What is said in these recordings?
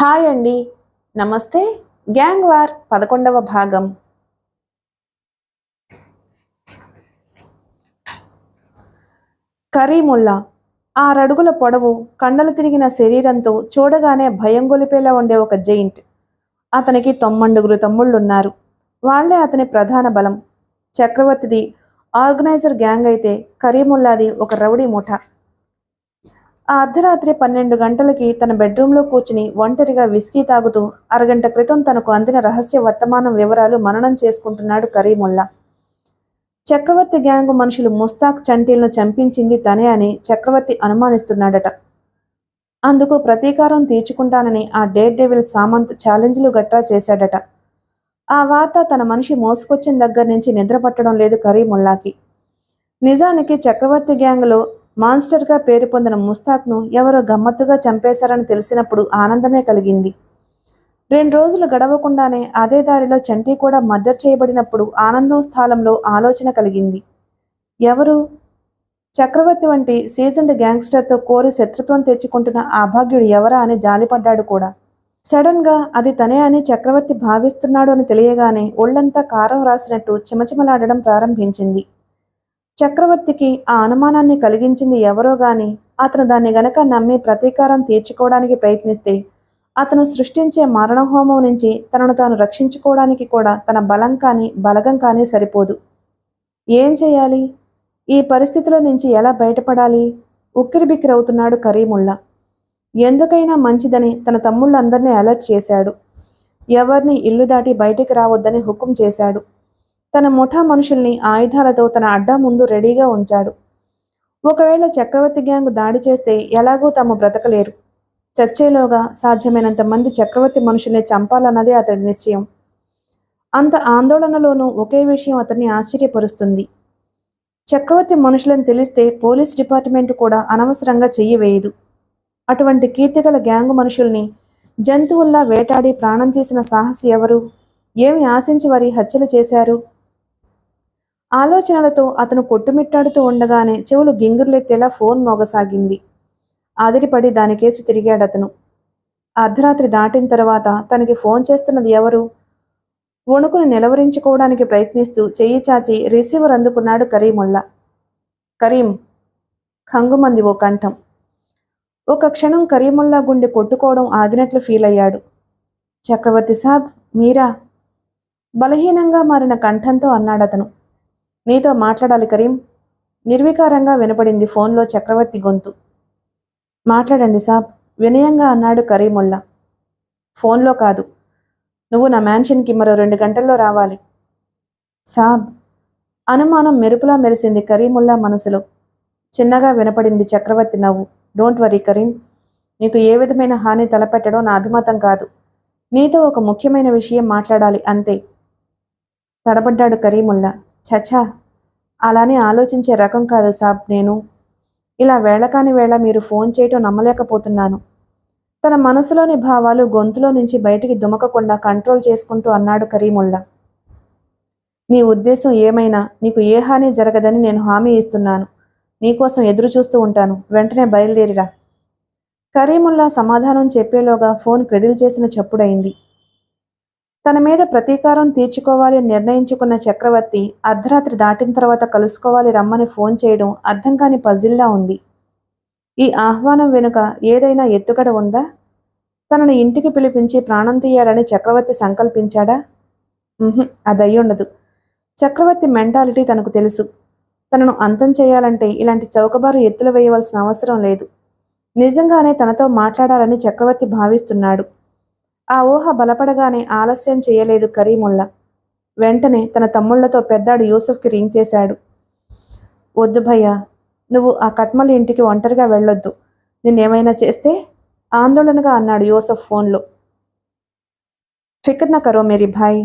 Hi అండి. నమస్తే. Gang war 11వ భాగం. కరీముల్లా 6 అడుగుల పొడవు, కండలు తిరిగిన శరీరంతో చూడగానే భయం గొలిపేలా ఉండే ఒక జెయింట్. అతనికి 9 తమ్ముళ్లున్నారు. వాళ్లే అతని ప్రధాన బలం. చక్రవర్తిది ఆర్గనైజర్ గ్యాంగ్ అయితే కరీముల్లాది ఒక రౌడీ ముఠా. ఆ అర్ధరాత్రి 12 గంటలకి తన బెడ్రూంలో కూర్చుని ఒంటరిగా విస్కీ తాగుతూ అరగంట క్రితం తనకు అందిన రహస్య వర్తమానం వివరాలు మననం చేసుకుంటున్నాడు కరీముల్లా. చక్రవర్తి గ్యాంగు మనుషులు ముస్తాక్ చంటీలను చంపించింది తనే అని చక్రవర్తి అనుమానిస్తున్నాడట. అందుకు ప్రతీకారం తీర్చుకుంటానని ఆ డేర్ డెవిల్ సామంత్ ఛాలెంజ్లు గట్రా చేశాడట. ఆ వార్త తన మనిషి మోసుకొచ్చిన దగ్గర నుంచి నిద్రపట్టడం లేదు కరీముల్లాకి. నిజానికి చక్రవర్తి గ్యాంగ్లో మాన్స్టర్గా పేరు పొందిన ముస్తాక్ను ఎవరో గమ్మత్తుగా చంపేశారని తెలిసినప్పుడు ఆనందమే కలిగింది. 2 రోజులు గడవకుండానే అదే దారిలో చంటి కూడా మర్డర్ చేయబడినప్పుడు ఆనందం స్థానంలో ఆలోచన కలిగింది. ఎవరు? చక్రవర్తి వంటి సీజన్డ్ గ్యాంగ్స్టర్తో కోరి శత్రుత్వం తెచ్చుకుంటున్న ఆ అభాగ్యుడు ఎవరా అని జాలిపడ్డాడు కూడా. సడన్గా అది తనే అని చక్రవర్తి భావిస్తున్నాడు అని తెలియగానే ఒళ్లంతా కారం రాసినట్టు చిమచిమలాడడం ప్రారంభించింది. చక్రవర్తికి ఆ అనుమానాన్ని కలిగించింది ఎవరో గాని అతను దాన్ని గనక నమ్మి ప్రతీకారం తీర్చుకోవడానికి ప్రయత్నిస్తే అతను సృష్టించే మరణహోమం నుంచి తనను తాను రక్షించుకోవడానికి కూడా తన బలగం కానీ సరిపోదు. ఏం చేయాలి? ఈ పరిస్థితిలో నుంచి ఎలా బయటపడాలి? ఉక్కిరిబిక్కిరవుతున్నాడు కరీముల్లా. ఎందుకైనా మంచిదని తన తమ్ముళ్ళందరినీ అలర్ట్ చేశాడు. ఎవరిని ఇల్లు దాటి బయటికి రావద్దని హుకుం చేశాడు. తన ముఠా మనుషుల్ని ఆయుధాలతో తన అడ్డా ముందు రెడీగా ఉంచాడు. ఒకవేళ చక్రవర్తి గ్యాంగ్ దాడి చేస్తే ఎలాగూ తాము బ్రతకలేరు. చచ్చేలోగా సాధ్యమైనంత మంది చక్రవర్తి మనుషుల్ని చంపాలన్నదే అతడి నిశ్చయం. అంత ఆందోళనలోనూ ఒకే విషయం అతన్ని ఆశ్చర్యపరుస్తుంది. చక్రవర్తి మనుషులని తెలిస్తే పోలీస్ డిపార్ట్మెంట్ కూడా అనవసరంగా చెయ్యి వేయదు. అటువంటి కీర్తిగల గ్యాంగు మనుషుల్ని జంతువుల్లా వేటాడి ప్రాణం తీసిన సాహసి ఎవరు? ఏమి ఆశించి వారి హత్యలు చేశారు? ఆలోచనలతో అతను కొట్టుమిట్టాడుతూ ఉండగానే చెవులు గింగుర్లెత్తేలా ఫోన్ మోగసాగింది. ఆదిరిపడి దానికేసి తిరిగాడతను. అర్ధరాత్రి దాటిన తర్వాత తనకి ఫోన్ చేస్తున్నది ఎవరు? వణుకుని నిలవరించుకోవడానికి ప్రయత్నిస్తూ చెయ్యి చాచి రిసీవర్ అందుకున్నాడు కరీముల్లా. కరీం! ఖంగుమంది ఓ కంఠం. ఒక క్షణం కరీముల్లా గుండె కొట్టుకోవడం ఆగినట్లు ఫీల్ అయ్యాడు. చక్రవర్తి సాబ్, మీరా? బలహీనంగా మారిన కంఠంతో అన్నాడతను. నీతో మాట్లాడాలి కరీం. నిర్వికారంగా వినపడింది ఫోన్లో చక్రవర్తి గొంతు. మాట్లాడండి సాబ్, వినయంగా అన్నాడు కరీముల్లా. ఫోన్లో కాదు, నువ్వు నా మ్యాన్షన్కి మరో 2 గంటల్లో రావాలి. సాబ్! అనుమానం మెరుపులా మెరిసింది కరీముల్లా మనసులో. చిన్నగా వినపడింది చక్రవర్తి నవ్వు. డోంట్ వరీ కరీం, నీకు ఏ విధమైన హాని తలపెట్టడం నా అభిమతం కాదు. నీతో ఒక ముఖ్యమైన విషయం మాట్లాడాలి అంతే. తడబడ్డాడు కరీముల్లా. చచా, అలానే ఆలోచించే రకం కాదు సాబ్ నేను. ఇలా వేళకాని వేళ మీరు ఫోన్ చేయటం నమ్మలేకపోతున్నాను. తన మనసులోని భావాలు గొంతులో నుంచి బయటికి దుమకకుండా కంట్రోల్ చేసుకుంటూ అన్నాడు కరీముల్లా. నీ ఉద్దేశం ఏమైనా నీకు ఏ హాని జరగదని నేను హామీ ఇస్తున్నాను. నీకోసం ఎదురు చూస్తూ ఉంటాను. వెంటనే బయలుదేరిరా. కరీముల్లా సమాధానం చెప్పేలోగా ఫోన్ క్రెడిల్ చేసిన చప్పుడైంది. తన మీద ప్రతీకారం తీర్చుకోవాలి అని నిర్ణయించుకున్న చక్రవర్తి అర్ధరాత్రి దాటిన తర్వాత కలుసుకోవాలి రమ్మని ఫోన్ చేయడం అర్థం కాని పజిల్లా ఉంది. ఈ ఆహ్వానం వెనుక ఏదైనా ఎత్తుగడ ఉందా? తనను ఇంటికి పిలిపించి ప్రాణం తీయాలని చక్రవర్తి సంకల్పించాడా? అదయ్యుండదు. చక్రవర్తి మెంటాలిటీ తనకు తెలుసు. తనను అంతం చేయాలంటే ఇలాంటి చౌకబారు ఎత్తులు వేయవలసిన అవసరం లేదు. నిజంగానే తనతో మాట్లాడాలని చక్రవర్తి భావిస్తున్నాడు. ఆ ఊహ బలపడగానే ఆలస్యం చేయలేదు కరీముల్లా. వెంటనే తన తమ్ముళ్లతో పెద్దాడు యూసుఫ్కి రింగ్ చేశాడు. వద్దు భయ్యా, నువ్వు ఆ కట్మల్ ఇంటికి ఒంటరిగా వెళ్ళొద్దు. నిన్నేమైనా చేస్తే? ఆందోళనగా అన్నాడు యూసుఫ్ ఫోన్లో. ఫిక్ర్ నా కరో మేరీ భాయ్,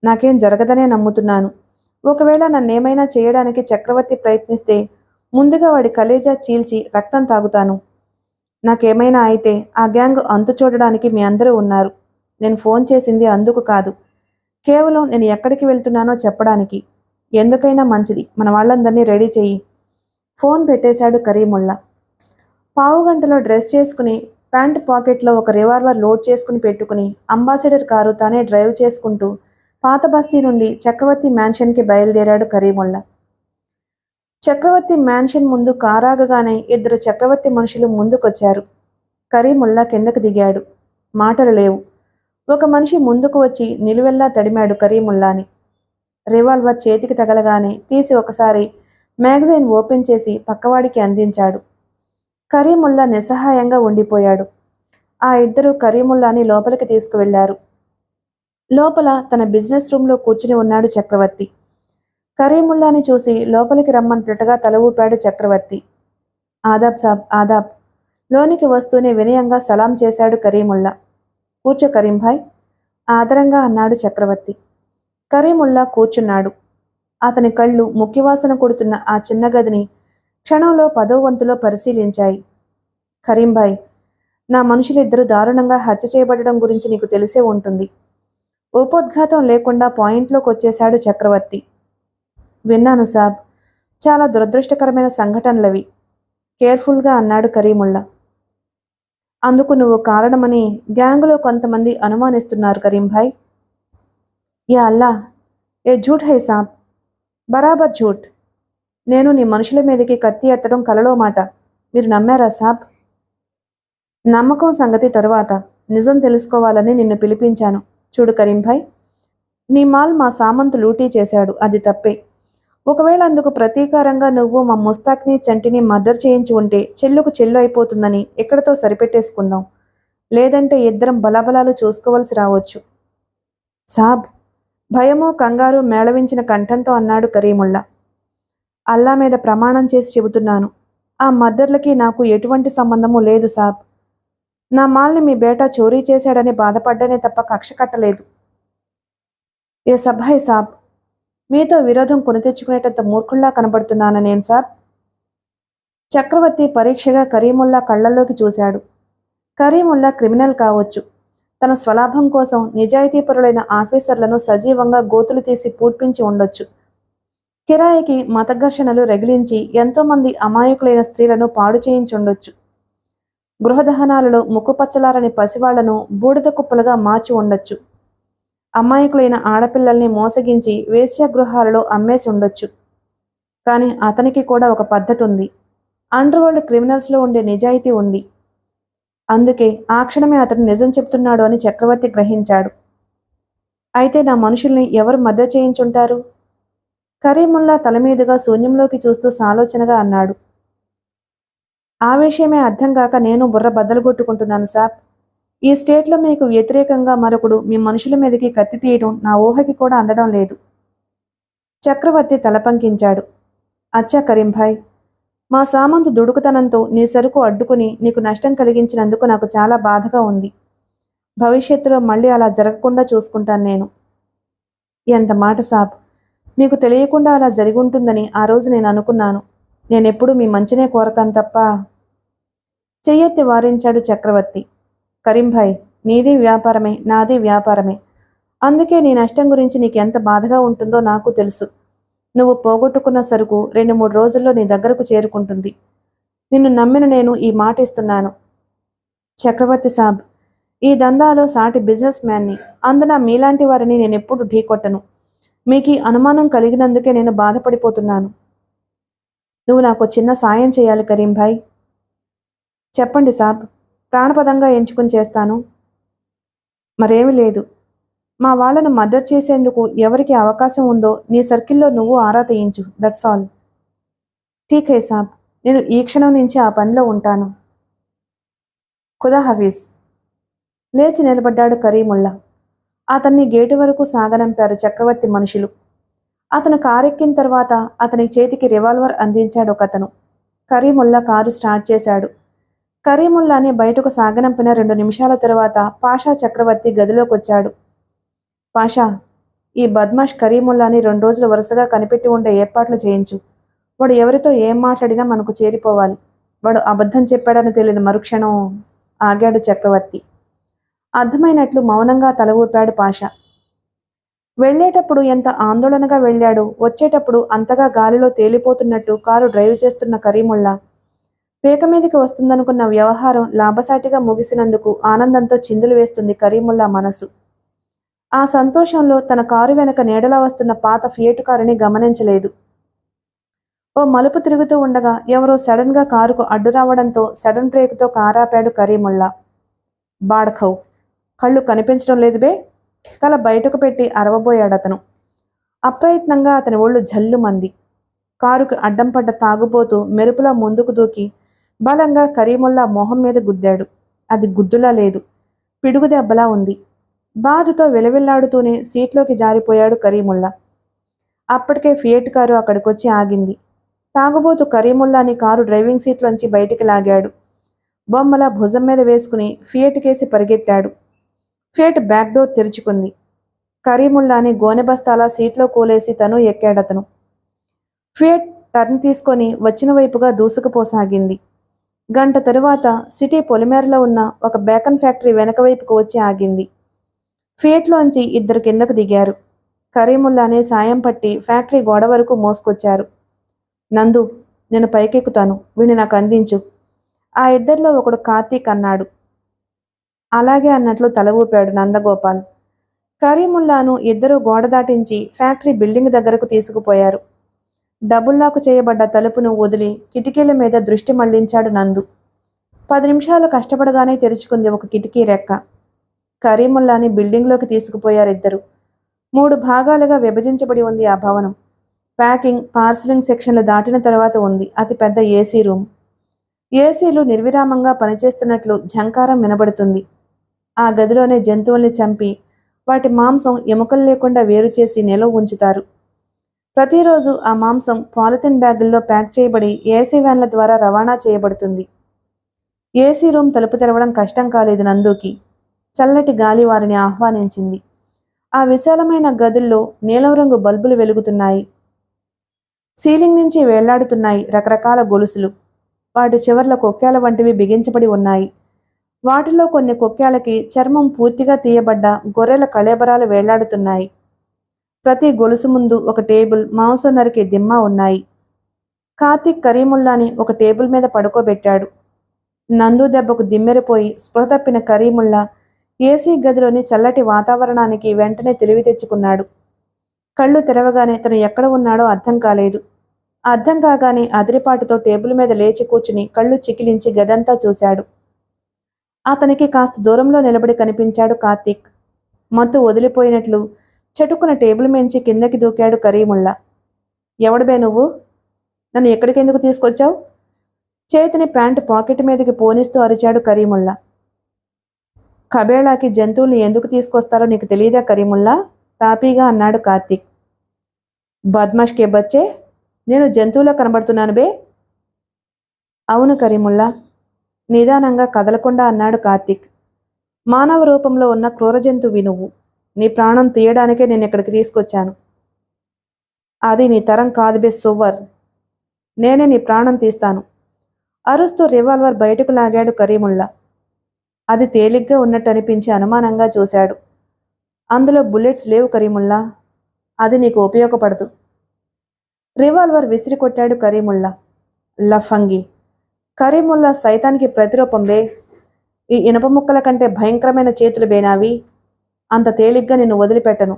నాకేం జరగదనే నమ్ముతున్నాను. ఒకవేళ నన్నేమైనా చేయడానికి చక్రవర్తి ప్రయత్నిస్తే ముందుగా వాడి కలేజా చీల్చి రక్తం తాగుతాను. నాకేమైనా అయితే ఆ గ్యాంగ్ అంతు చూడడానికి మీ అందరూ ఉన్నారు. నేను ఫోన్ చేసింది అందుకు కాదు, కేవలం నేను ఎక్కడికి వెళ్తున్నానో చెప్పడానికి. ఎందుకైనా మంచిది మన వాళ్ళందరినీ రెడీ చెయ్యి. ఫోన్ పెట్టేశాడు కరీముల్లా. పావుగంటలో డ్రెస్ చేసుకుని ప్యాంట్ పాకెట్లో ఒక రివాల్వర్ లోడ్ చేసుకుని పెట్టుకుని అంబాసిడర్ కారు తానే డ్రైవ్ చేసుకుంటూ పాత బస్తీ నుండి చక్రవర్తి మ్యాన్షన్కి బయలుదేరాడు కరీముల్లా. చక్రవర్తి మ్యాన్షన్ ముందు కారాగగానే ఇద్దరు చక్రవర్తి మనుషులు ముందుకొచ్చారు. కరీముల్లా కిందకు దిగాడు. మాటలు లేవు. ఒక మనిషి ముందుకు వచ్చి నిలువెల్లా తడిమాడు కరీముల్లాని. రివాల్వర్ చేతికి తగలగానే తీసి ఒకసారి మ్యాగజైన్ ఓపెన్ చేసి పక్కవాడికి అందించాడు. కరీముల్లా నిస్సహాయంగా ఉండిపోయాడు. ఆ ఇద్దరు కరీముల్లాని లోపలికి తీసుకువెళ్లారు. లోపల తన బిజినెస్ రూంలో కూర్చుని ఉన్నాడు చక్రవర్తి. కరీముల్లాని చూసి లోపలికి రమ్మన్నట్టుగా తల ఊపాడు చక్రవర్తి. ఆదాబ్ సాబ్, ఆదాబ్. లోనికి వస్తూనే వినయంగా సలాం చేశాడు కరీముల్లా. కూర్చో కరీంభాయ్, ఆదరంగా అన్నాడు చక్రవర్తి. కరీముల్లా కూర్చున్నాడు. అతని కళ్ళు ముక్కివాసన కొడుతున్న ఆ చిన్న గదిని క్షణంలో 10వ వంతులో పరిశీలించాయి. కరీంభాయ్, నా మనుషులిద్దరూ దారుణంగా హత్య చేయబడడం గురించి నీకు తెలిసే ఉంటుంది. ఉపోద్ఘాతం లేకుండా పాయింట్లోకి వచ్చేశాడు చక్రవర్తి. విన్నాను సాబ్. చాలా దురదృష్టకరమైన సంఘటనలవి. కేర్ఫుల్గా అన్నాడు కరీముల్లా. అందుకు నువ్వు కారణమని గ్యాంగులో కొంతమంది అనుమానిస్తున్నారు కరీంభాయ్. యా అల్లా, ఏ ఝూట్ హై సాబ్, బరాబర్ ఝూట్. నేను నీ మనుషుల మీదకి కత్తి ఎత్తడం కలలో మాట. మీరు నమ్మారా సాబ్? నమ్మకం సంగతి తరువాత. నిజం తెలుసుకోవాలని నిన్ను పిలిపించాను. చూడు కరీంభాయ్, నీ మాల్ మా సామంతు లూటీ చేశాడు, అది తప్పే. ఒకవేళ అందుకు ప్రతీకారంగా నువ్వు మా ముస్తాక్ని చంటిని మర్డర్ చేయించి ఉంటే చెల్లుకు చెల్లు అయిపోతుందని ఎక్కడితో సరిపెట్టేసుకుందాం. లేదంటే ఇద్దరం బలాబలాలు చూసుకోవలసి రావచ్చు. సాబ్, భయమో కంగారు మేళవించిన కంఠంతో అన్నాడు కరీముల్లా. అల్లా మీద ప్రమాణం చేసి చెబుతున్నాను, ఆ మర్డర్లకి నాకు ఎటువంటి సంబంధము లేదు సాబ్. నా మాల్ని మీ బేటా చోరీ చేశాడని బాధపడ్డానే తప్ప కక్ష కట్టలేదు. ఏ సభాయ్ సాబ్, మీతో విరోధం కొని తెచ్చుకునేటంత మూర్ఖుల్లా కనబడుతున్నాను నేను సాబ్. చక్రవర్తి పరీక్షగా కరీముల్లా కళ్లల్లోకి చూశాడు. కరీముల్లా క్రిమినల్ కావచ్చు. తన స్వలాభం కోసం నిజాయితీపరులైన ఆఫీసర్లను సజీవంగా గోతులు తీసి పూడ్పించి ఉండొచ్చు. కిరాయికి మతఘర్షణలు రగిలించి ఎంతోమంది అమాయకులైన స్త్రీలను పాడు చేయించుండొచ్చు. గృహదహనాలలో ముక్కుపచ్చలారని పసివాళ్లను బూడిద కుప్పలుగా మార్చి ఉండొచ్చు. అమాయకులైన ఆడపిల్లల్ని మోసగించి వేశ్యాగృహాలలో అమ్మేసి ఉండొచ్చు. కానీ అతనికి కూడా ఒక పద్ధతి ఉంది. అండర్వరల్డ్ క్రిమినల్స్లో ఉండే నిజాయితీ ఉంది. అందుకే ఆ క్షణమే అతను నిజం చెప్తున్నాడు అని చక్రవర్తి గ్రహించాడు. అయితే నా మనుషుల్ని ఎవరు మర్డర్ చేయించుంటారు? కరీముల్లా తలమీదుగా శూన్యంలోకి చూస్తూ సాలోచనగా అన్నాడు. ఆ విషయమే అర్థం కాక నేను బుర్ర బద్దలు కొట్టుకుంటున్నాను సాబ్. ఈ స్టేట్లో మీకు వ్యతిరేకంగా మరొకడు మీ మనుషుల మీదకి కత్తి తీయడం నా ఊహకి కూడా అందడం లేదు. చక్రవర్తి తలపంకించాడు. అచ్చా కరీంభాయ్, మా సామంతు దుడుకుతనంతో నీ సరుకు అడ్డుకుని నీకు నష్టం కలిగించినందుకు నాకు చాలా బాధగా ఉంది. భవిష్యత్తులో మళ్ళీ అలా జరగకుండా చూసుకుంటాను నేను. ఎంత మాట సాబ్, మీకు తెలియకుండా అలా జరిగి ఉంటుందని ఆ రోజు నేను అనుకున్నాను. నేనెప్పుడూ మీ మంచినే కోరతాను తప్ప. చెయ్యెత్తి వారించాడు చక్రవర్తి. కరీంభాయ్, నీది వ్యాపారమే, నాది వ్యాపారమే. అందుకే నీ నష్టం గురించి నీకు ఎంత బాధగా ఉంటుందో నాకు తెలుసు. నువ్వు పోగొట్టుకున్న సరుకు 2-3 రోజుల్లో నీ దగ్గరకు చేరుకుంటుంది. నిన్ను నమ్మిన నేను ఈ మాట ఇస్తున్నాను. చక్రవర్తి సాబ్, ఈ దందాలో సాటి బిజినెస్ మ్యాన్ని, అందున మీలాంటి వారిని నేనెప్పుడు ఢీకొట్టను. మీకు ఈ అనుమానం కలిగినందుకే నేను బాధపడిపోతున్నాను. నువ్వు నాకు చిన్న సాయం చేయాలి కరీంభాయ్. చెప్పండి సాబ్, ప్రాణపదంగా ఎంచుకుని చేస్తాను. మరేమీ లేదు. మా వాళ్లను మర్డర్ చేసేందుకు ఎవరికి అవకాశం ఉందో నీ సర్కిల్లో నువ్వు ఆరా తీయించు. That's all. ఠీక్ హై సాబ్, నేను ఈ క్షణం నుంచి ఆ పనిలో ఉంటాను. ఖుదా హఫీజ్. లేచి నిలబడ్డాడు కరీముల్లా. అతన్ని గేటు వరకు సాగనంపారు చక్రవర్తి మనుషులు. అతను కారెక్కిన తర్వాత అతని చేతికి రివాల్వర్ అందించాడు ఒకతను. కరీముల్లా కారు స్టార్ట్ చేశాడు. కరీముల్లాని బయటకు సాగనంపిన 2 నిమిషాల తరువాత పాషా చక్రవర్తి గదిలోకొచ్చాడు. పాషా, ఈ బద్మాష్ కరీముల్లాని 2 రోజులు వరుసగా కనిపెట్టి ఉండే ఏర్పాట్లు చేయించు. వాడు ఎవరితో ఏం మాట్లాడినా మనకు చేరిపోవాలి. వాడు అబద్ధం చెప్పాడని తెలియని మరుక్షణం ఆగాడు చక్రవర్తి. అర్థమైనట్లు మౌనంగా తల ఊపాడు పాషా. వెళ్లేటప్పుడు ఎంత ఆందోళనగా వెళ్ళాడు, వచ్చేటప్పుడు అంతగా గాలిలో తేలిపోతున్నట్టు కారు డ్రైవ్ చేస్తున్న కరీముల్లా పీక మీదకి వస్తుందనుకున్న వ్యవహారం లాభసాటిగా ముగిసినందుకు ఆనందంతో చిందులు వేస్తుంది కరీముల్లా మనసు. ఆ సంతోషంలో తన కారు వెనక నీడలా వస్తున్న పాత ఫియట్ కారుని గమనించలేదు. ఓ మలుపు తిరుగుతూ ఉండగా ఎవరో సడన్గా కారుకు అడ్డు రావడంతో సడన్ బ్రేకుతో కారాపాడు కరీముల్లా. బాడ్ఖౌ! కళ్ళు కనిపించడం లేదు బే! తల బయటకు పెట్టి అరవబోయాడతను. అప్రయత్నంగా అతని ఒళ్ళు జల్లుమంది. కారుకు అడ్డం పడ్డ తాగుబోతూ మెరుపులా ముందుకు దూకి బలంగా కరీముల్లా మొహం మీద గుద్దాడు. అది గుద్దులా లేదు, పిడుగు దెబ్బలా ఉంది. బాధతో విలవిల్లాడుతూనే సీట్లోకి జారిపోయాడు కరీముల్లా. అప్పటికే ఫియట్ కారు అక్కడికొచ్చి ఆగింది. తాగుబోతు కరీముల్లాని కారు డ్రైవింగ్ సీట్లోంచి బయటికి లాగాడు. బొమ్మలా భుజం మీద వేసుకుని ఫియట్ కేసి పరిగెత్తాడు. ఫియట్ బ్యాక్ డోర్ తెరుచుకుంది. కరీముల్లాని గోనె బస్తాలా సీట్లో కూలేసి తను ఎక్కాడతను. ఫియట్ టర్న్ తీసుకొని వచ్చిన వైపుగా దూసుకుపోసాగింది. గంట తరువాత సిటీ పొలిమేరలో ఉన్న ఒక బేకన్ ఫ్యాక్టరీ వెనక వైపుకు వచ్చి ఆగింది. ఫియట్లోంచి ఇద్దరు కిందకు దిగారు. కరీముల్లాని సాయం పట్టి ఫ్యాక్టరీ గోడ వరకు మోసుకొచ్చారు. నందు, నేను పైకెక్కుతాను, వీడిని నాకు అందించు. ఆ ఇద్దరిలో ఒకడు కార్తీక్ అన్నాడు. అలాగే అన్నట్లు తల ఊపాడు నందగోపాల్. కరీముల్లాను ఇద్దరూ గోడ దాటించి ఫ్యాక్టరీ బిల్డింగ్ దగ్గరకు తీసుకుపోయారు. డబుల్లాకు చేయబడ్డ తలుపును వదిలి కిటికీల మీద దృష్టి మళ్లించాడు నందు. 10 నిమిషాలు కష్టపడగానే తెరుచుకుంది ఒక కిటికీ రెక్క. కరీముల్లాని బిల్డింగ్లోకి తీసుకుపోయారిద్దరు. 3 భాగాలుగా విభజించబడి ఉంది ఆ భవనం. ప్యాకింగ్, పార్సలింగ్ సెక్షన్లు దాటిన తర్వాత ఉంది అతి పెద్ద ఏసీ రూమ్. ఏసీలు నిర్విరామంగా పనిచేస్తున్నట్లు ఝంకారం వినబడుతుంది. ఆ గదిలోనే జంతువుల్ని చంపి వాటి మాంసం ఎముకలు లేకుండా వేరు చేసి నిల్వ ఉంచుతారు. ప్రతిరోజు ఆ మాంసం పాలిథిన్ బ్యాగుల్లో ప్యాక్ చేయబడి ఏసీ వ్యాన్ల ద్వారా రవాణా చేయబడుతుంది. ఏసీ రూమ్ తలుపు తెరవడం కష్టం కాలేదు నందుకి. చల్లటి గాలి వారిని ఆహ్వానించింది. ఆ విశాలమైన గదుల్లో నీలం రంగు బల్బులు వెలుగుతున్నాయి. సీలింగ్ నుంచి వేళ్లాడుతున్నాయి రకరకాల గొలుసులు. వాటి చివర్ల కొక్కేల వంటివి బిగించబడి ఉన్నాయి. వాటిలో కొన్ని కొక్కేలకి చర్మం పూర్తిగా తీయబడ్డ గొర్రెల కళేబరాలు వేళ్లాడుతున్నాయి. ప్రతి గొలుసు ముందు ఒక టేబుల్, మాంసం నరికే దిమ్మ ఉన్నాయి. కార్తీక్ కరీముల్లాని ఒక టేబుల్ మీద పడుకోబెట్టాడు. నందు దెబ్బకు దిమ్మెరిపోయి స్పృహ తప్పిన కరీముల్లా ఏసీ గదిలోని చల్లటి వాతావరణానికి వెంటనే తెలివి తెచ్చుకున్నాడు. కళ్ళు తెరవగానే తను ఎక్కడ ఉన్నాడో అర్థం కాలేదు. అర్థం కాగానే అదిరిపాటుతో టేబుల్ మీద లేచి కూర్చుని కళ్ళు చికిలించి గదంతా చూశాడు. అతనికి కాస్త దూరంలో నిలబడి కనిపించాడు కార్తీక్. మత్తు వదిలిపోయినట్లు చటుక్కున టేబుల్ మించి కిందకి దూకాడు కరీముల్లా. ఎవడిబే నువ్వు? నన్ను ఎక్కడికెందుకు తీసుకొచ్చావు? చేతిని ప్యాంటు పాకెట్ మీదకి పోనిస్తూ అరిచాడు కరీముల్లా. కబేళాకి జంతువుల్ని ఎందుకు తీసుకొస్తారో నీకు తెలియదా కరీముల్లా? తాపీగా అన్నాడు కార్తీక్. బద్మాష్ కే బచ్చే, నేను జంతువులో కనబడుతున్నాను బే? అవును కరీముల్లా, నిదానంగా కదలకుండా అన్నాడు కార్తీక్. మానవ రూపంలో ఉన్న క్రూర జంతువి నువ్వు. నీ ప్రాణం తీయడానికే నేను ఇక్కడికి తీసుకొచ్చాను. అది నీ తరం కాదు బే సువ్వర్. నేనే నీ ప్రాణం తీస్తాను. అరుస్తూ రివాల్వర్ బయటకు లాగాడు కరీముల్లా. అది తేలిగ్గా ఉన్నట్టు అనిపించి అనుమానంగా చూశాడు. అందులో బుల్లెట్స్ లేవు కరీముల్లా. అది నీకు ఉపయోగపడదు. రివాల్వర్ విసిరి కొట్టాడు కరీముల్లా. లఫంగి! కరీముల్లా సైతానికి ప్రతిరూపం బే. ఈ ఇనుప ముక్కల కంటే భయంకరమైన చేతులు బేనావి. అంత తేలిగ్గా నిన్ను వదిలిపెట్టను.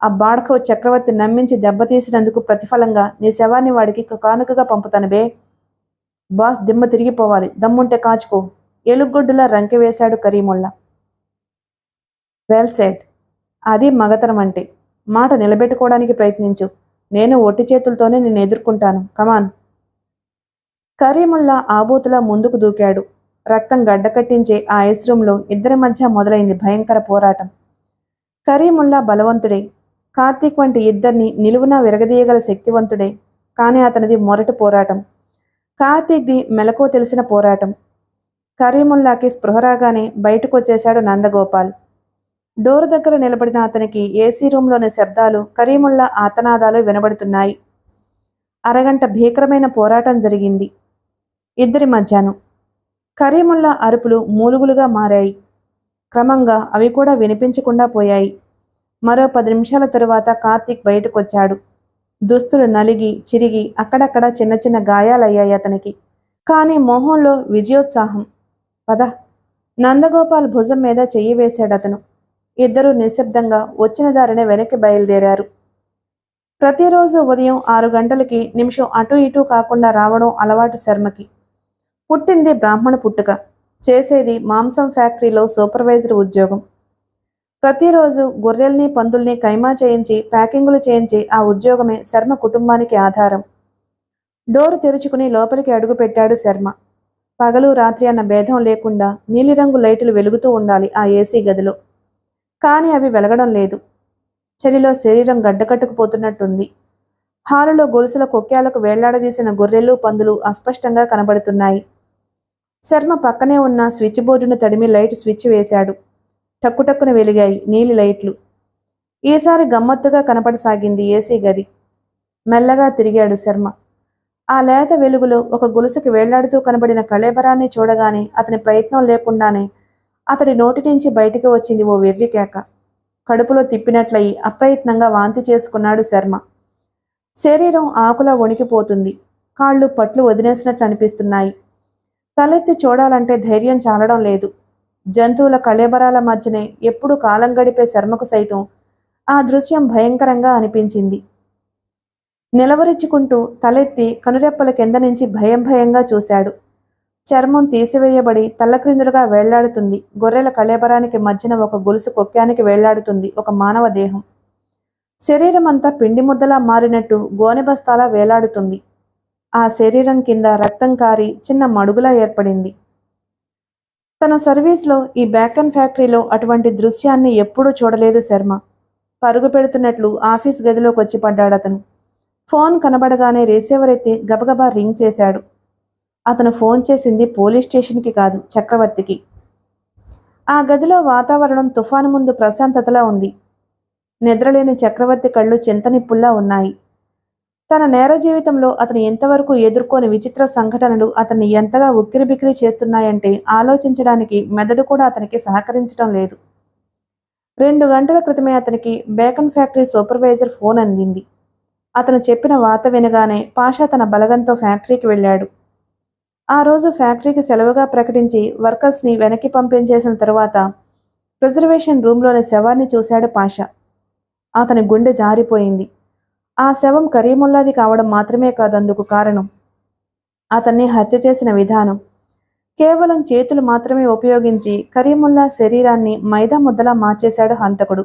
ఆ బాడ్ఖవ్ చక్రవర్తి నమ్మించి దెబ్బతీసినందుకు ప్రతిఫలంగా నీ శవాన్ని వాడికి కానుకగా పంపుతాను బే. బాస్ దిమ్మ తిరిగిపోవాలి, దమ్ముంటే కాచుకో. ఎలుగొడ్డులా రంకె వేశాడు కరీముల్లా. Well said. అది మగతనం అంటే. మాట నిలబెట్టుకోవడానికి ప్రయత్నించు. నేను ఒట్టి చేతులతోనే నిన్ను ఎదుర్కొంటాను. కమాన్. కరీముల్లా ఆబూతులా ముందుకు దూకాడు. రక్తం గడ్డకట్టించే ఆ ఐస్ రూంలో ఇద్దరి మధ్య మొదలైంది భయంకర పోరాటం. కరీముల్లా బలవంతుడే. కార్తీక్ వంటి ఇద్దరిని నిలువునా విరగదీయగల శక్తివంతుడే. కానీ అతనిది మొరటి పోరాటం. కార్తీక్ది మెలకువ తెలిసిన పోరాటం. కరీముల్లాకి స్పృహ రాగానే బయటకు వచ్చేశాడు నందగోపాల్. డోరు దగ్గర నిలబడిన అతనికి ఏసీ రూంలోని శబ్దాలు, కరీముల్లా ఆర్తనాదాలు వినబడుతున్నాయి. అరగంట భీకరమైన పోరాటం జరిగింది ఇద్దరి మధ్యాను. కరీముల్లా అరుపులు మూలుగులుగా మారాయి. క్రమంగా అవి కూడా వినిపించకుండా పోయాయి. మరో 10 నిమిషాల తరువాత కార్తీక్ బయటకొచ్చాడు. దుస్తులు నలిగి చిరిగి అక్కడక్కడ చిన్న చిన్న గాయాలయ్యాయి అతనికి. కానీ మొహంలో విజయోత్సాహం. పద. నందగోపాల్ భుజం మీద చెయ్యి వేశాడతను. ఇద్దరూ నిశ్శబ్దంగా వచ్చిన దారినే వెనక్కి బయలుదేరారు. ప్రతిరోజు ఉదయం 6 గంటలకి నిమిషం అటూ ఇటూ కాకుండా రావడం అలవాటు శర్మకి. పుట్టింది బ్రాహ్మణ పుట్టుక, చేసేది మాంసం ఫ్యాక్టరీలో సూపర్వైజర్ ఉద్యోగం. ప్రతిరోజు గొర్రెల్ని పందుల్ని కైమా చేయించి ప్యాకింగులు చేయించి ఆ ఉద్యోగమే శర్మ కుటుంబానికి ఆధారం. డోరు తెరుచుకుని లోపలికి అడుగుపెట్టాడు శర్మ. పగలు రాత్రి అన్న భేదం లేకుండా నీలిరంగు లైటులు వెలుగుతూ ఉండాలి ఆ ఏసీ గదిలో. కానీ అవి వెలగడం లేదు. చలిలో శరీరం గడ్డకట్టుకుపోతున్నట్టుంది. హాలులో గొలుసుల కొక్కేలకు వేళ్లాడదీసిన గొర్రెలు పందులు అస్పష్టంగా కనబడుతున్నాయి. శర్మ పక్కనే ఉన్న స్విచ్ బోర్డును తడిమి లైట్ స్విచ్ వేశాడు. టక్కుటక్కున వెలిగాయి నీలి లైట్లు. ఈసారి గమ్మత్తుగా కనపడసాగింది ఏసీ గది. మెల్లగా తిరిగాడు శర్మ. ఆ లేత వెలుగులో ఒక గొలుసుకి వేళ్లాడుతూ కనబడిన కళేబరాన్ని చూడగానే అతని ప్రయత్నం లేకుండానే అతడి నోటి నుంచి బయటికి వచ్చింది ఓ వెర్రి కేక. కడుపులో తిప్పినట్లయి అప్రయత్నంగా వాంతి చేసుకున్నాడు శర్మ. శరీరం ఆకులా వణికిపోతుంది. కాళ్ళు పట్లు వదిలేసినట్లు అనిపిస్తున్నాయి. తలెత్తి చూడాలంటే ధైర్యం చాలడం లేదు. జంతువుల కళేబరాల మధ్యనే ఎప్పుడూ కాలం గడిపే శర్మకు సైతం ఆ దృశ్యం భయంకరంగా అనిపించింది. నిలవరించుకుంటూ తలెత్తి కనురెప్పల కింద నుంచి భయం భయంగా చూశాడు. చర్మం తీసివేయబడి తల్లక్రిందులుగా వేళ్లాడుతుంది. గొర్రెల కళేబరానికి మధ్యన ఒక గొలుసు కొక్కానికి వేళ్లాడుతుంది ఒక మానవ దేహం. శరీరం అంతా పిండి ముద్దలా మారినట్టు గోనె బస్తాలా వేలాడుతుంది. ఆ శరీరం కింద రక్తం కారి చిన్న మడుగులా ఏర్పడింది. తన సర్వీస్లో ఈ బేకన్ ఫ్యాక్టరీలో అటువంటి దృశ్యాన్ని ఎప్పుడూ చూడలేదు శర్మ. పరుగు పెడుతున్నట్లు ఆఫీస్ గదిలోకి వచ్చి పడ్డాడతను. ఫోన్ కనబడగానే రిసీవర్ ఎత్తి గబగబా రింగ్ చేశాడు. అతను ఫోన్ చేసింది పోలీస్ స్టేషన్కి కాదు, చక్రవర్తికి. ఆ గదిలో వాతావరణం తుఫాను ముందు ప్రశాంతతలా ఉంది. నిద్రలేని చక్రవర్తి కళ్ళు చింతనిప్పుల్లా ఉన్నాయి. తన నేర జీవితంలో అతను ఎంతవరకు ఎదుర్కోని విచిత్ర సంఘటనలు అతన్ని ఎంతగా ఉక్కిరిబిక్కిరి చేస్తున్నాయంటే ఆలోచించడానికి మెదడు కూడా అతనికి సహకరించడం లేదు. 2 గంటల క్రితమే అతనికి బేకన్ ఫ్యాక్టరీ సూపర్వైజర్ ఫోన్ అందింది. అతను చెప్పిన వాత వినగానే పాషా తన బలగంతో ఫ్యాక్టరీకి వెళ్ళాడు. ఆ రోజు ఫ్యాక్టరీకి సెలవుగా ప్రకటించి వర్కర్స్ని వెనక్కి పంపించేసిన తరువాత ప్రిజర్వేషన్ రూమ్లోని శవాన్ని చూశాడు పాషా. అతని గుండె జారిపోయింది. ఆ శవం కరీముల్లాది కావడం మాత్రమే కాదు అందుకు కారణం. అతన్ని హత్య చేసిన విధానం. కేవలం చేతులు మాత్రమే ఉపయోగించి కరీముల్లా శరీరాన్ని మైదా ముద్దలా మార్చేశాడు హంతకుడు.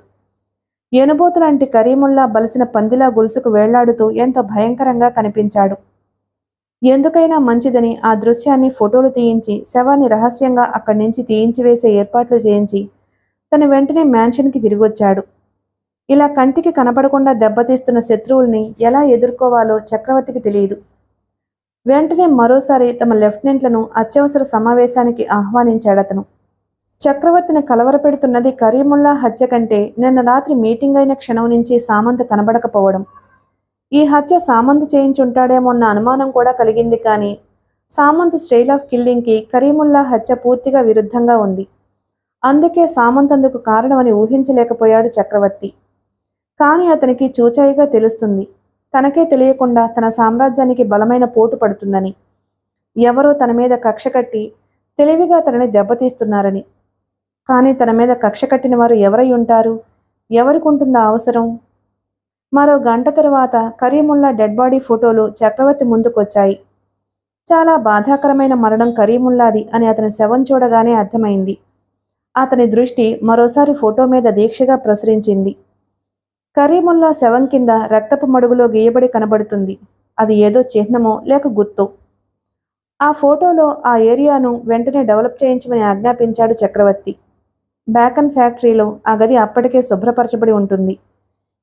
ఎనుబోతులాంటి కరీముల్లా బలిసిన పందిలా గొలుసుకు వేళ్లాడుతూ ఎంత భయంకరంగా కనిపించాడు. ఎందుకైనా మంచిదని ఆ దృశ్యాన్ని ఫోటోలు తీయించి శవాన్ని రహస్యంగా అక్కడి నుంచి తీయించివేసే ఏర్పాట్లు చేయించి తను వెంటనే మ్యాన్షన్కి తిరిగొచ్చాడు. ఇలా కంటికి కనపడకుండా దెబ్బతీస్తున్న శత్రువుల్ని ఎలా ఎదుర్కోవాలో చక్రవర్తికి తెలియదు. వెంటనే మరోసారి తమ లెఫ్టినెంట్లను అత్యవసర సమావేశానికి ఆహ్వానించాడతను. చక్రవర్తిని కలవరపెడుతున్నది కరీముల్లా హత్య కంటే నిన్న రాత్రి మీటింగ్ అయిన క్షణం నుంచి సామంత్ కనబడకపోవడం. ఈ హత్య సామంత్ చేయించుంటాడేమోన్న అనుమానం కూడా కలిగింది. కానీ సామంత్ స్టైల్ ఆఫ్ కిల్లింగ్కి కరీముల్లా హత్య పూర్తిగా విరుద్ధంగా ఉంది. అందుకే సామంత్ అందుకు కారణమని ఊహించలేకపోయాడు చక్రవర్తి. కానీ అతనికి చూచాయిగా తెలుస్తుంది, తనకే తెలియకుండా తన సామ్రాజ్యానికి బలమైన పోటు పడుతుందని. ఎవరో తన మీద కక్ష కట్టి తెలివిగా తనని దెబ్బతీస్తున్నారని. కానీ తన మీద కక్ష కట్టిన వారు ఎవరై ఉంటారు? ఎవరికుంటుందా అవసరం? మరో గంట తరువాత కరీముల్లా డెడ్ బాడీ ఫోటోలు చక్రవర్తి ముందుకొచ్చాయి. చాలా బాధాకరమైన మరణం కరీముల్లాది అని అతని శవం చూడగానే అర్థమైంది. అతని దృష్టి మరోసారి ఫోటో మీద దీక్షగా ప్రసరించింది. కరీముల్లా శవం కింద రక్తపు మడుగులో గీయబడి కనబడుతుంది. అది ఏదో చిహ్నమో లేక గుర్తో. ఆ ఫోటోలో ఆ ఏరియాను వెంటనే డెవలప్ చేయించమని ఆజ్ఞాపించాడు చక్రవర్తి. బేకన్ ఫ్యాక్టరీలో ఆ గది అప్పటికే శుభ్రపరచబడి ఉంటుంది.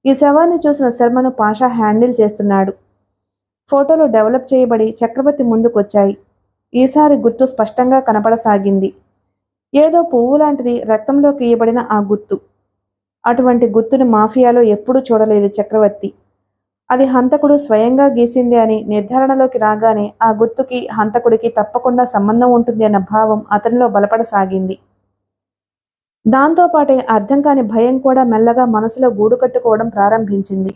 ఈ శవాన్ని చూసిన శర్మను పాషా హ్యాండిల్ చేస్తున్నాడు. ఫోటోలు డెవలప్ చేయబడి చక్రవర్తి ముందుకొచ్చాయి. ఈసారి గుర్తు స్పష్టంగా కనపడసాగింది. ఏదో పువ్వు లాంటిది రక్తంలో గీయబడిన ఆ గుర్తు. అటువంటి గుర్తును మాఫియాలో ఎప్పుడూ చూడలేదు చక్రవర్తి. అది హంతకుడు స్వయంగా గీసింది అని నిర్ధారణలోకి రాగానే ఆ గుర్తుకి హంతకుడికి తప్పకుండా సంబంధం ఉంటుంది అన్న భావం అతనిలో బలపడసాగింది. దాంతోపాటే అర్థం కాని భయం కూడా మెల్లగా మనసులో గూడు కట్టుకోవడం ప్రారంభించింది.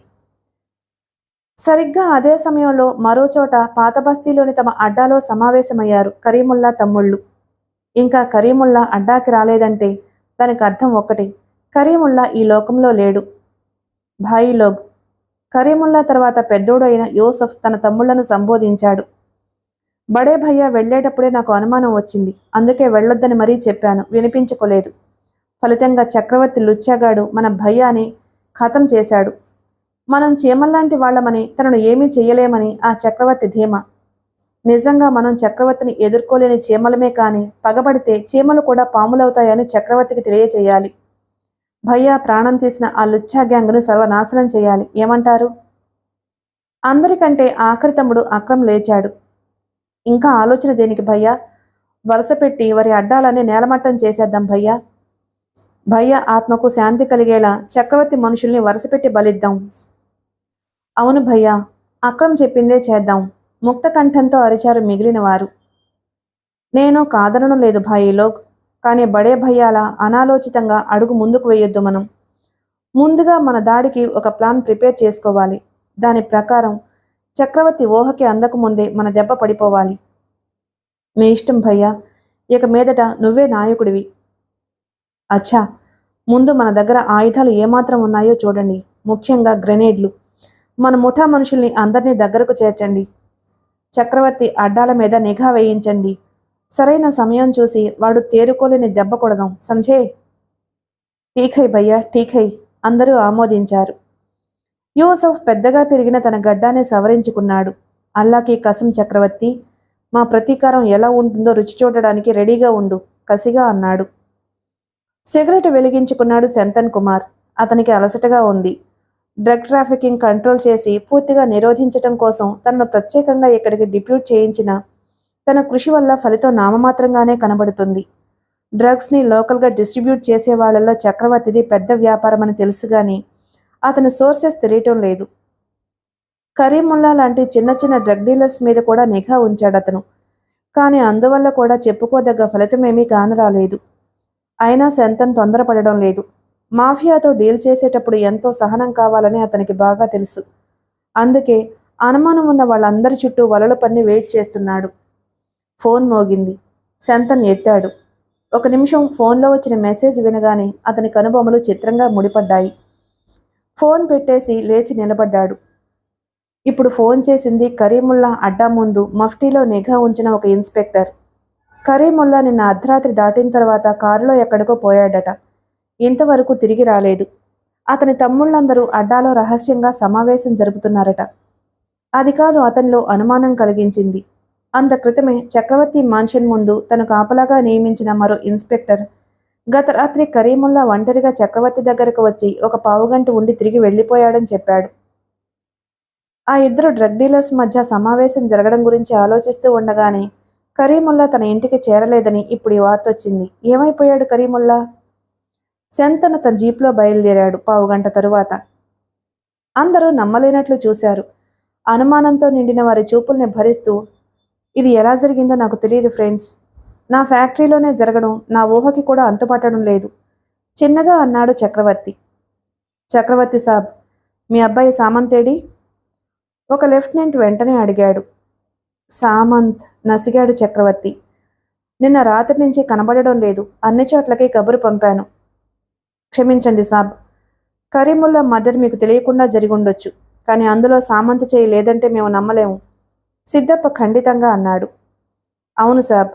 సరిగ్గా అదే సమయంలో మరో చోట పాత బస్తీలోని తమ అడ్డాలో సమావేశమయ్యారు కరీముల్లా తమ్ముళ్ళు. ఇంకా కరీముల్లా అడ్డాకి రాలేదంటే దానికి అర్థం ఒక్కటే, కరీముల్లా ఈ లోకంలో లేడు. భాయి లోగ్. కరీముల్లా తర్వాత పెద్దోడు అయిన యూసఫ్ తన తమ్ముళ్లను సంబోధించాడు. బడే భయ్యా వెళ్ళేటప్పుడే నాకు అనుమానం వచ్చింది. అందుకే వెళ్ళొద్దని మరీ చెప్పాను, వినిపించుకోలేదు. ఫలితంగా చక్రవర్తి లుచ్చాగాడు మన భయ్యాని ఖతం చేశాడు. మనం చీమల్లాంటి వాళ్లమని, తనను ఏమీ చెయ్యలేమని ఆ చక్రవర్తి ధీమా. నిజంగా మనం చక్రవర్తిని ఎదుర్కోలేని చీమలమే కాని, పగబడితే చీమలు కూడా పాములవుతాయని చక్రవర్తికి తెలియచేయాలి. భయ్యా ప్రాణం తీసిన ఆ లుచ్చా గ్యాంగ్ను సర్వనాశనం చేయాలి. ఏమంటారు? అందరికంటే ఆఖరి తమ్ముడు అక్రమ్ లేచాడు. ఇంకా ఆలోచన దేనికి భయ్యా? వరుస పెట్టి వారి అడ్డాలన్నీ నేలమట్టం చేసేద్దాం భయ్యా. భయ్యా ఆత్మకు శాంతి కలిగేలా చక్రవర్తి మనుషుల్ని వరుసపెట్టి బలిద్దాం. అవును భయ్యా, అక్రమ్ చెప్పిందే చేద్దాం, ముక్త కంఠంతో అరిచారు మిగిలిన వారు. నేను కాదనడం లేదు భాయిలోక్, కానీ బడే భయ్యాల అనాలోచితంగా అడుగు ముందుకు వేయొద్దు. మనం ముందుగా మన దాడికి ఒక ప్లాన్ ప్రిపేర్ చేసుకోవాలి. దాని ప్రకారం చక్రవర్తి ఊహకి అందకు ముందే మన దెబ్బ పడిపోవాలి. మీ ఇష్టం భయ్యా, ఇక మీదట నువ్వే నాయకుడివి. అచ్చా, ముందు మన దగ్గర ఆయుధాలు ఏమాత్రం ఉన్నాయో చూడండి, ముఖ్యంగా గ్రెనేడ్లు. మన ముఠా మనుషుల్ని అందరినీ దగ్గరకు చేర్చండి. చక్రవర్తి అడ్డాల మీద నిఘా వేయించండి. సరైన సమయం చూసి వాడు తేరుకోలేని దెబ్బ కొడదాం. సంజే? ఠీక్ భయ్యా, ఠీక్ హై, అందరూ ఆమోదించారు. యూసఫ్ పెద్దగా పెరిగిన తన గడ్డాన్ని సవరించుకున్నాడు. అల్లాకి కసం చక్రవర్తి, మా ప్రతీకారం ఎలా ఉంటుందో రుచి చూడడానికి రెడీగా ఉండు, కసిగా అన్నాడు. సిగరెట్ వెలిగించుకున్నాడు శంతన్ కుమార్. అతనికి అలసటగా ఉంది. డ్రగ్ ట్రాఫికింగ్ కంట్రోల్ చేసి పూర్తిగా నిరోధించటం కోసం తనను ప్రత్యేకంగా ఇక్కడికి డిప్యూట్ చేయించిన తన కృషి వల్ల ఫలితం నామమాత్రంగానే కనబడుతుంది. డ్రగ్స్ని లోకల్గా డిస్ట్రిబ్యూట్ చేసే వాళ్లలో చక్రవర్తిది పెద్ద వ్యాపారమని తెలుసు గాని అతని సోర్సెస్ తెలియటం లేదు. కరీముల్లా లాంటి చిన్న చిన్న డ్రగ్ డీలర్స్ మీద కూడా నిఘా ఉంచాడు అతను. కానీ అందువల్ల కూడా చెప్పుకోదగ్గ ఫలితమేమీ కానరాలేదు. అయినా శంతన్ తొందరపడడం లేదు. మాఫియాతో డీల్ చేసేటప్పుడు ఎంతో సహనం కావాలని అతనికి బాగా తెలుసు. అందుకే అనుమానం ఉన్న వాళ్ళందరి చుట్టూ వలలు పన్ని వెయిట్ చేస్తున్నాడు. ఫోన్ మోగింది. శంతన్ ఎత్తాడు. ఒక నిమిషం ఫోన్లో వచ్చిన మెసేజ్ వినగానే అతని కనుబొమలు చిత్రంగా ముడిపడ్డాయి. ఫోన్ పెట్టేసి లేచి నిలబడ్డాడు. ఇప్పుడు ఫోన్ చేసింది కరీముల్లా అడ్డా ముందు మఫ్టీలో నిఘా ఉంచిన ఒక ఇన్స్పెక్టర్. కరీముల్లా నిన్న అర్ధరాత్రి దాటిన తర్వాత కారులో ఎక్కడికో పోయాడట. ఇంతవరకు తిరిగి రాలేదు. అతని తమ్ముళ్ళందరూ అడ్డాలో రహస్యంగా సమావేశం జరుపుతున్నారట. అది కాదు అతనిలో అనుమానం కలిగించింది. అంత క్రితమే చక్రవర్తి మాన్షన్ ముందు తనకు కాపలాగా నియమించిన మరో ఇన్స్పెక్టర్ గత రాత్రి కరీముల్లా ఒంటరిగా చక్రవర్తి దగ్గరకు వచ్చి ఒక పావుగంట ఉండి తిరిగి వెళ్లిపోయాడని చెప్పాడు. ఆ ఇద్దరు డ్రగ్ డీలర్స్ మధ్య సమావేశం జరగడం గురించి ఆలోచిస్తూ ఉండగానే కరీముల్లా తన ఇంటికి చేరలేదని ఇప్పుడు ఈ వార్త వచ్చింది. ఏమైపోయాడు కరీముల్లా? శంతన్ తన జీప్లో బయలుదేరాడు పావుగంట తరువాత. అందరూ నమ్మలేనట్లు చూశారు. అనుమానంతో నిండిన వారి చూపుల్ని భరిస్తూ, ఇది ఎలా జరిగిందో నాకు తెలియదు ఫ్రెండ్స్. నా ఫ్యాక్టరీలోనే జరగడం నా ఊహకి కూడా అంతుపట్టడం లేదు, చిన్నగా అన్నాడు చక్రవర్తి. చక్రవర్తి సాబ్, మీ అబ్బాయి సామంతేడి? ఒక లెఫ్టినెంట్ వెంటనే అడిగాడు. సామంత్, నసిగాడు చక్రవర్తి. నిన్న రాత్రి నుంచి కనబడడం లేదు. అన్ని చోట్లకి కబురు పంపాను. క్షమించండి సాబ్, కరీముల్లా మర్డర్ మీకు తెలియకుండా జరిగుండొచ్చు, కానీ అందులో సామంత్ చేయి లేదంటే మేము నమ్మలేము, సిద్ధప్ప ఖండితంగా అన్నాడు. అవును సాబ్,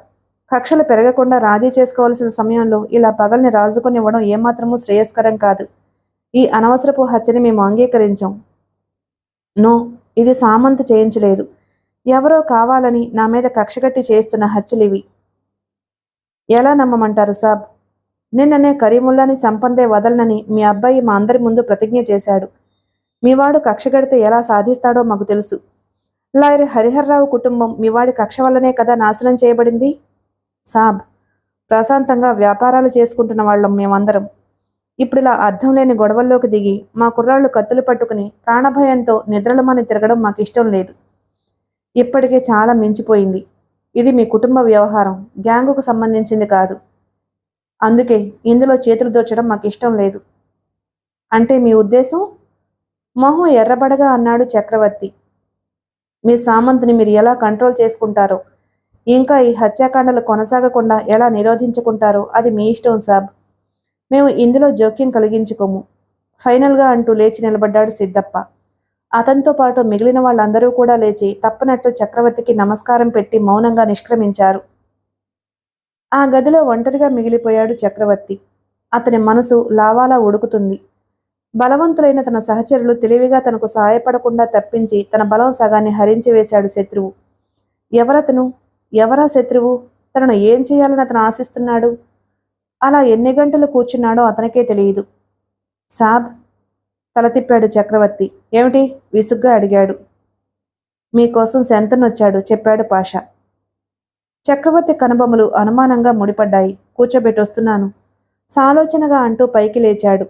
కక్షలు పెరగకుండా రాజీ చేసుకోవాల్సిన సమయంలో ఇలా పగల్ని రాజుకొనివ్వడం ఏమాత్రమూ శ్రేయస్కరం కాదు. ఈ అనవసరపు హత్యని మేము అంగీకరించాం. నో, ఇది సామంత్ చేయించలేదు. ఎవరో కావాలని నా మీద కక్షగట్టి చేస్తున్న హత్యలివి. ఎలా నమ్మమంటారు సాబ్? నిన్ననే కరీముల్లాని చంపందే వదలనని మీ అబ్బాయి మా అందరి ముందు ప్రతిజ్ఞ చేశాడు. మీవాడు కక్షగడితే ఎలా సాధిస్తాడో మాకు తెలుసు. లాయర్ హరిహర్రావు కుటుంబం మీవాడి కక్ష వల్లనే కదా నాశనం చేయబడింది. సాబ్, ప్రశాంతంగా వ్యాపారాలు చేసుకుంటున్న వాళ్ళం మేమందరం. ఇప్పుడు ఇలా అర్థం లేని గొడవల్లోకి దిగి మా కుర్రాళ్ళు కత్తులు పట్టుకుని ప్రాణభయంతో నిద్రలమని తిరగడం మాకు ఇష్టం లేదు. ఇప్పటికే చాలా మించిపోయింది. ఇది మీ కుటుంబ వ్యవహారం, గ్యాంగుకు సంబంధించింది కాదు. అందుకే ఇందులో చేతులు దోచడం మాకు ఇష్టం లేదు. అంటే మీ ఉద్దేశం? మొహం ఎర్రబడగా అన్నాడు చక్రవర్తి. మీ సామంతుని మీరు ఎలా కంట్రోల్ చేసుకుంటారో, ఇంకా ఈ హత్యాకాండలు కొనసాగకుండా ఎలా నిరోధించుకుంటారో అది మీ ఇష్టం సాబ్. మేము ఇందులో జోక్యం కలిగించుకోము, ఫైనల్గా అంటూ లేచి నిలబడ్డాడు సిద్ధప్ప. అతనితో పాటు మిగిలిన వాళ్ళందరూ కూడా లేచి తప్పనట్లు చక్రవర్తికి నమస్కారం పెట్టి మౌనంగా నిష్క్రమించారు. ఆ గదిలో ఒంటరిగా మిగిలిపోయాడు చక్రవర్తి. అతని మనసు లావాలా ఉడుకుతుంది. బలవంతులైన తన సహచరులు తెలివిగా తనకు సహాయపడకుండా తప్పించి తన బలం సగాన్ని హరించి వేశాడు శత్రువు. ఎవరతను? ఎవరా శత్రువు? తనను ఏం చేయాలని అతను ఆశిస్తున్నాడు? అలా ఎన్ని గంటలు కూర్చున్నాడో అతనికే తెలియదు. సాబ్, తల తిప్పాడు చక్రవర్తి. ఏమిటి? విసుగ్గా అడిగాడు. మీకోసం శంతన్ వచ్చాడు, చెప్పాడు పాషా. చక్రవర్తి కనుబొమ్మలు అనుమానంగా ముడిపడ్డాయి. కూర్చోబెట్టొస్తున్నాను సాలోచనగా అంటూ పైకి లేచాడు.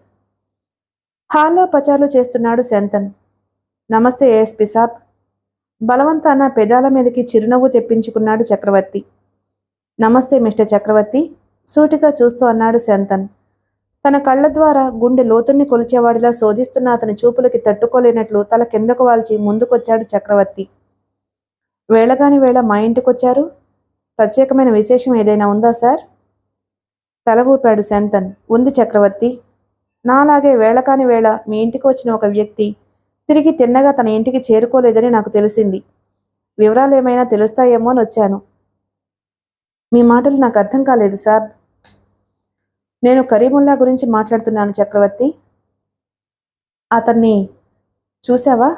హాల్లో పచార్లు చేస్తున్నాడు శంతన్. నమస్తే ఏఎస్పి సాబ్. బలవంతాన పెదాల మీదకి చిరునవ్వు తెప్పించుకున్నాడు చక్రవర్తి. నమస్తే మిస్టర్ చక్రవర్తి, సూటిగా చూస్తూ అన్నాడు శంతన్. తన కళ్ళ ద్వారా గుండె లోతుల్ని కొలిచేవాడిలా శోధిస్తున్న అతని చూపులకి తట్టుకోలేనట్లు తల కిందకు వాల్చి ముందుకొచ్చాడు చక్రవర్తి. వేళగాని వేళ మా ఇంటికొచ్చారు? ప్రత్యేకమైన విశేషం ఏదైనా ఉందా సార్? తల ఊపాడు శంతన్. ఉంది చక్రవర్తి. నాలాగే వేళకాని వేళ మీ ఇంటికి వచ్చిన ఒక వ్యక్తి తిరిగి తిన్నగా తన ఇంటికి చేరుకోలేదని నాకు తెలిసింది. వివరాలు ఏమైనా తెలుస్తాయేమో అని వచ్చాను. మీ మాటలు నాకు అర్థం కాలేదు సాబ్. నేను కరీముల్లా గురించి మాట్లాడుతున్నాను చక్రవర్తి. అతన్ని చూసావా?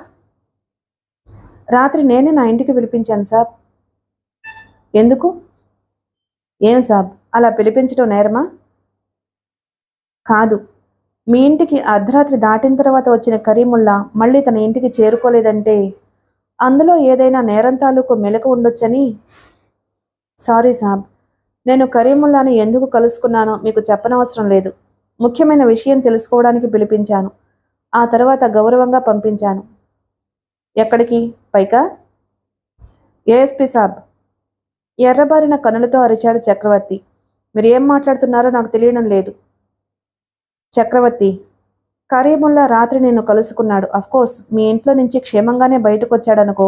రాత్రి నేనే నా ఇంటికి పిలిపించాను సాబ్. ఎందుకు? ఏం సాబ్, అలా పిలిపించడం నేరమా? కాదు. మీ ఇంటికి అర్ధరాత్రి దాటిన తర్వాత వచ్చిన కరీముల్లా మళ్ళీ తన ఇంటికి చేరుకోలేదంటే అందులో ఏదైనా నేరం తాలూకు మెలకు ఉండొచ్చని. సారీ సాబ్, నేను కరీముల్లాని ఎందుకు కలుసుకున్నానో మీకు చెప్పనవసరం లేదు. ముఖ్యమైన విషయం తెలుసుకోవడానికి పిలిపించాను. ఆ తర్వాత గౌరవంగా పంపించాను. ఎక్కడికి? పైకా? ఏఎస్పి సాబ్. ఎర్రబారిన కనులతో అరిచాడు చక్రవర్తి. మీరు ఏం మాట్లాడుతున్నారో నాకు తెలియడం లేదు. చక్రవర్తి, కరీముల్లా రాత్రి నిన్ను కలుసుకున్నాడు. అఫ్కోర్స్ మీ ఇంట్లో నుంచి క్షేమంగానే బయటకు వచ్చాడనుకో.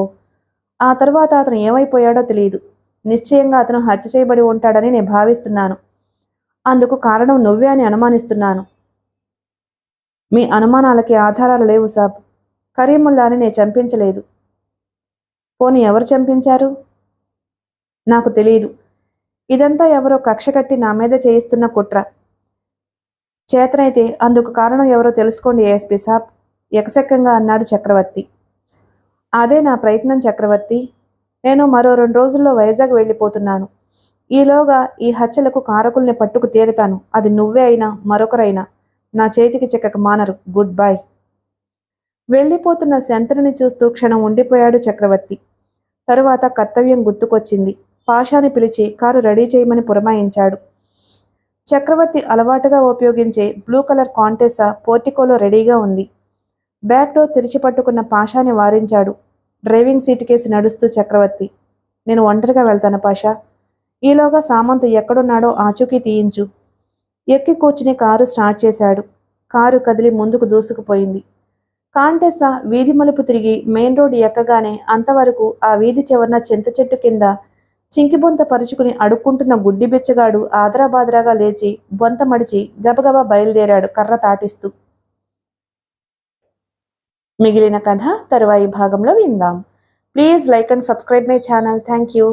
ఆ తర్వాత అతను ఏమైపోయాడో తెలియదు. నిశ్చయంగా అతను హత్య చేయబడి ఉంటాడని నేను భావిస్తున్నాను. అందుకు కారణం నువ్వే అని అనుమానిస్తున్నాను. మీ అనుమానాలకి ఆధారాలు లేవు సాబ్. కరీముల్లాని నేను చంపించలేదు. పోనీ ఎవరు చంపించారు? నాకు తెలియదు. ఇదంతా ఎవరో కక్ష కట్టి నా మీద చేయిస్తున్న కుట్ర. చేతనైతే అందుకు కారణం ఎవరో తెలుసుకోండి ఏఎస్పి సాబ్, ఎకసెక్కంగా అన్నాడు చక్రవర్తి. అదే నా ప్రయత్నం చక్రవర్తి. నేను మరో 2 రోజుల్లో వైజాగ్ వెళ్ళిపోతున్నాను. ఈలోగా ఈ హత్యలకు కారకుల్ని పట్టుకు తీరుతాను. అది నువ్వే అయినా మరొకరైనా నా చేతికి చిక్కక మానరు. Good bye. వెళ్ళిపోతున్న శంతనుని చూస్తూ క్షణం ఉండిపోయాడు చక్రవర్తి. తరువాత కర్తవ్యం గుర్తుకొచ్చింది. పాషాని పిలిచి కారు రెడీ చేయమని పురమాయించాడు. చక్రవర్తి అలవాటుగా ఉపయోగించే బ్లూ కలర్ కాంటెసా పోర్టికోలో రెడీగా ఉంది. బ్యాక్ డోర్ తెరిచిపట్టుకున్న పాషాని వారించాడు. డ్రైవింగ్ సీటు కేసి నడుస్తూ చక్రవర్తి, నేను ఒంటరిగా వెళ్తాను పాషా. ఈలోగా సామంత్ ఎక్కడున్నాడో ఆచూకీ తీయించు. ఎక్కి కూర్చుని కారు స్టార్ట్ చేశాడు. కారు కదిలి ముందుకు దూసుకుపోయింది. కాంటెస్సా వీధి మలుపు తిరిగి మెయిన్ రోడ్ ఎక్కగానే అంతవరకు ఆ వీధి చివరన చింత చెట్టు కింద చింకిబొంత పరుచుకుని అడుక్కుంటున్న గుడ్డి బిచ్చగాడు ఆదరాబాదరాగా లేచి బొంత మడిచి గబగబా బయలుదేరాడు కర్ర తాటిస్తూ. మిగిలిన కథ తరువాయి భాగంలో విందాం. Please like and subscribe my channel. Thank you.